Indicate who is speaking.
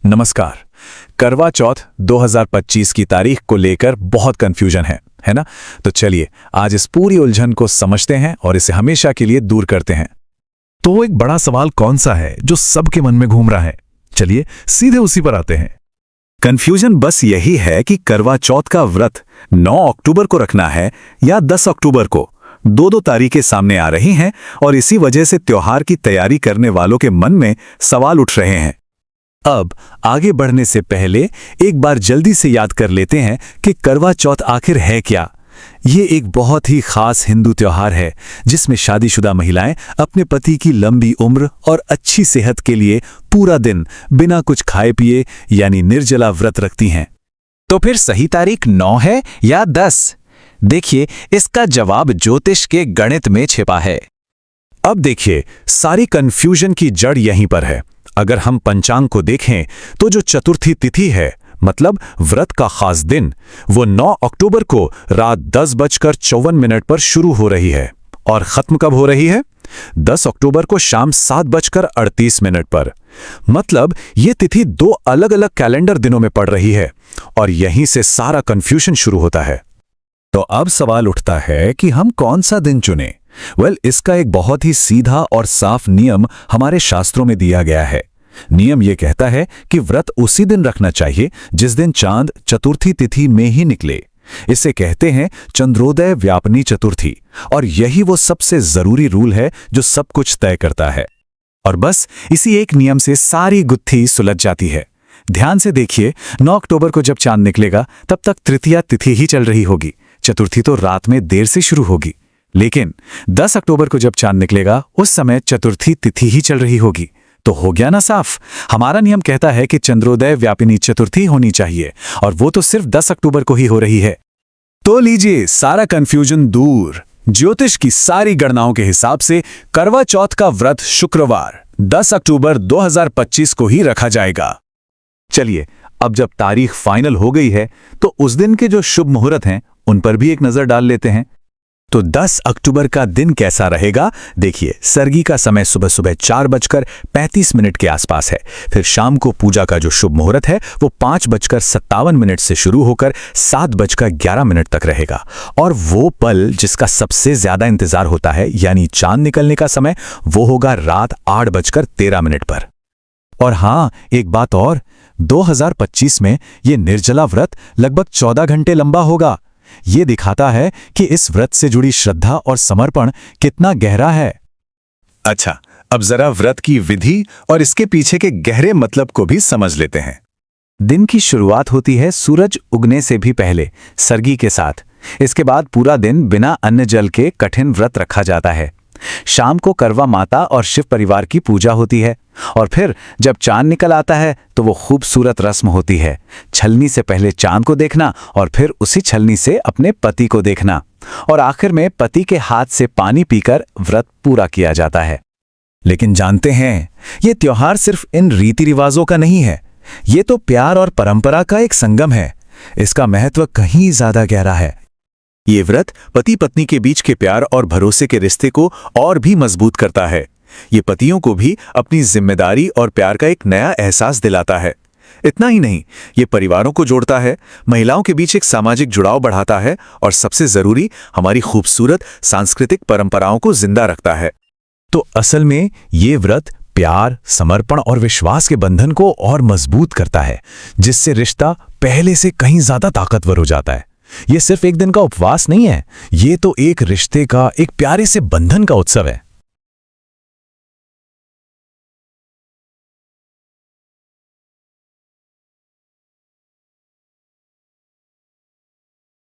Speaker 1: नमस्कार। करवा चौथ 2025 की तारीख को लेकर बहुत कंफ्यूजन है ना? तो चलिए आज इस पूरी उलझन को समझते हैं और इसे हमेशा के लिए दूर करते हैं।
Speaker 2: तो वो एक बड़ा सवाल कौन सा है जो सबके मन में घूम रहा है? चलिए सीधे उसी पर आते हैं।
Speaker 1: कंफ्यूजन बस यही है कि करवा चौथ का व्रत 9 अक्टूबर को रखना है या 10 अक्टूबर को। दो तारीखें सामने आ रही हैं और इसी वजह से त्योहार की तैयारी करने वालों के मन में सवाल उठ रहे हैं। अब आगे बढ़ने से पहले एक बार जल्दी से याद कर लेते हैं कि करवा चौथ आखिर है क्या। ये एक बहुत ही खास हिंदू त्योहार है जिसमें शादीशुदा महिलाएं अपने पति की लंबी उम्र और अच्छी सेहत के लिए पूरा दिन बिना कुछ खाए पिए यानी निर्जला व्रत रखती हैं।
Speaker 3: तो फिर सही तारीख 9 है या 10? देखिए, इसका जवाब ज्योतिष के गणित में छिपा है।
Speaker 1: अब देखिए, सारी कंफ्यूजन की जड़ यहीं पर है। अगर हम पंचांग को देखें तो जो चतुर्थी तिथि है, मतलब व्रत का खास दिन, वो 9 अक्टूबर को रात 10:54 पर शुरू हो रही है और खत्म कब हो रही है? 10 अक्टूबर को शाम 7:38 पर। मतलब ये तिथि दो अलग अलग कैलेंडर दिनों में पड़ रही है और यहीं से सारा कंफ्यूजन शुरू होता है।
Speaker 2: तो अब सवाल उठता है कि हम कौन सा दिन चुनें? इसका एक बहुत ही सीधा और साफ नियम हमारे शास्त्रों में दिया गया है। नियम यह कहता है कि व्रत उसी दिन रखना चाहिए जिस दिन चांद चतुर्थी तिथि में ही निकले। इसे कहते हैं चंद्रोदय व्यापनी चतुर्थी, और यही वो सबसे जरूरी रूल है जो सब कुछ तय करता है।
Speaker 1: और बस इसी एक नियम से सारी गुत्थी सुलझ जाती है। ध्यान से देखिए, 9 अक्टूबर को जब चांद निकलेगा तब तक तृतीया तिथि ही चल रही होगी। चतुर्थी तो रात में देर से शुरू होगी, लेकिन 10 अक्टूबर को जब चांद निकलेगा उस समय चतुर्थी तिथि ही चल रही होगी। तो हो गया ना साफ। हमारा नियम कहता है कि चंद्रोदय व्यापिनी चतुर्थी होनी चाहिए और वो तो सिर्फ 10 अक्टूबर को ही हो रही है। तो लीजिए सारा कंफ्यूजन दूर। ज्योतिष की सारी गणनाओं के हिसाब से करवा चौथ का व्रत शुक्रवार 10 अक्टूबर 2025 को ही रखा जाएगा।
Speaker 2: चलिए, अब जब तारीख फाइनल हो गई है तो उस दिन के जो शुभ मुहूर्त हैं उन पर भी एक नजर डाल लेते हैं।
Speaker 1: तो 10 अक्टूबर का दिन कैसा रहेगा? देखिए, सरगी का समय सुबह 4:35 के आसपास है। फिर शाम को पूजा का जो शुभ मुहूर्त है वो 5:57 से शुरू होकर 7:11 तक रहेगा। और वो पल जिसका सबसे ज्यादा इंतजार होता है यानी चांद निकलने का समय, वो होगा रात 8:13 पर। और हाँ, एक बात और, 2025 में ये निर्जला व्रत लगभग 14 घंटे लंबा होगा। ये दिखाता है कि इस व्रत से जुड़ी श्रद्धा और समर्पण कितना गहरा है।
Speaker 2: अच्छा, अब जरा व्रत की विधि और इसके पीछे के गहरे मतलब को भी समझ लेते हैं।
Speaker 3: दिन की शुरुआत होती है सूरज उगने से भी पहले सरगी के साथ। इसके बाद पूरा दिन बिना अन्न जल के कठिन व्रत रखा जाता है। शाम को करवा माता और शिव परिवार की पूजा होती है और फिर जब चांद निकल आता है तो वो खूबसूरत रस्म होती है, छलनी से पहले चांद को देखना और फिर उसी छलनी से अपने पति को देखना, और आखिर में पति के हाथ से पानी पीकर व्रत पूरा किया जाता है।
Speaker 2: लेकिन जानते हैं, ये त्योहार सिर्फ इन रीति रिवाजों का नहीं है, ये तो प्यार और परंपरा का एक संगम है। इसका महत्व कहीं ज्यादा गहरा है।
Speaker 1: ये व्रत पति पत्नी के बीच के प्यार और भरोसे के रिश्ते को और भी मजबूत करता है। ये पतियों को भी अपनी जिम्मेदारी और प्यार का एक नया एहसास दिलाता है। इतना ही नहीं, ये परिवारों को जोड़ता है, महिलाओं के बीच एक सामाजिक जुड़ाव बढ़ाता है और सबसे जरूरी, हमारी खूबसूरत सांस्कृतिक परंपराओं को जिंदा रखता है।
Speaker 2: तो असल में ये व्रत प्यार, समर्पण और विश्वास के बंधन को और मजबूत करता है, जिससे रिश्ता पहले से कहीं ज्यादा ताकतवर हो जाता है। ये सिर्फ एक दिन का उपवास नहीं है, ये तो एक रिश्ते का, एक प्यारे से बंधन का उत्सव है।